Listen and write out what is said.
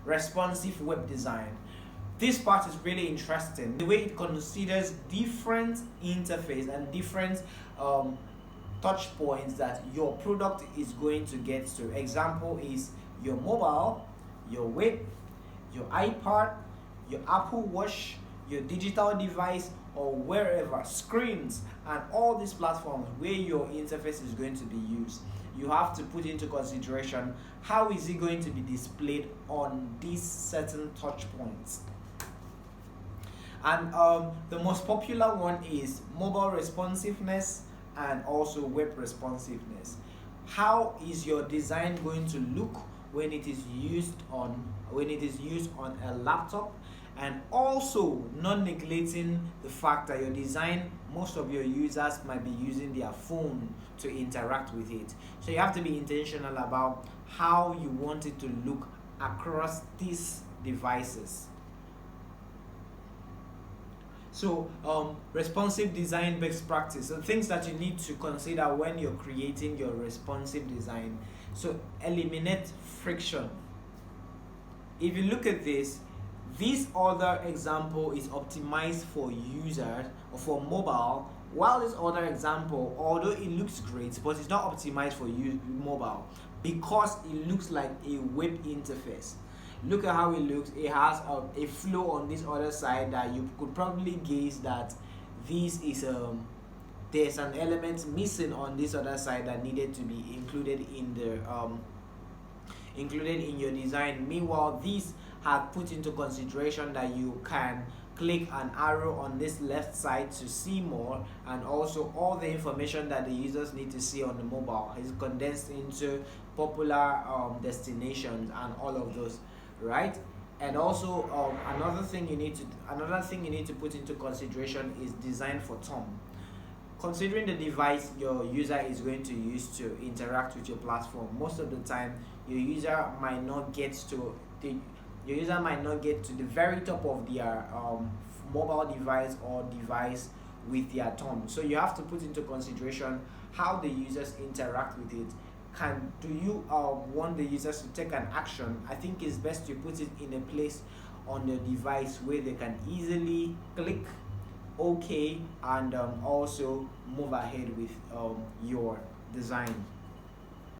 responsive web design. This part is really interesting. The way it considers different interface and different touch points that your product is going to get to. Example is your mobile, your web, your iPad, your Apple Watch, your digital device, or wherever, screens, and all these platforms where your interface is going to be used. You have to put into consideration how is it going to be displayed on these certain touch points. And the most popular one is mobile responsiveness and also web responsiveness. How is your design going to look when it is used on a laptop, and also not neglecting the fact that your design, most of your users might be using their phone to interact with it. So you have to be intentional about how you want it to look across these devices. So responsive design best practice, so things that you need to consider when you're creating your responsive design. So eliminate friction. If you look at this other example is optimized for users or for mobile, while this other example, although it looks great, but it's not optimized for mobile because it looks like a web interface. Look at how it looks. It has a flow on this other side that you could probably guess that this is there's an element missing on this other side that needed to be included in your design. Meanwhile, these have put into consideration that you can click an arrow on this left side to see more, and also all the information that the users need to see on the mobile is condensed into popular destinations and all of those, right? And also another thing you need to put into consideration is design for thumb. Considering the device your user is going to use to interact with your platform, most of the time your user might not get to the very top of their mobile device or device with their thumb. So you have to put into consideration how the users interact with it. Do you want the users to take an action? I think it's best to put it in a place on the device where they can easily click OK and also move ahead with your design.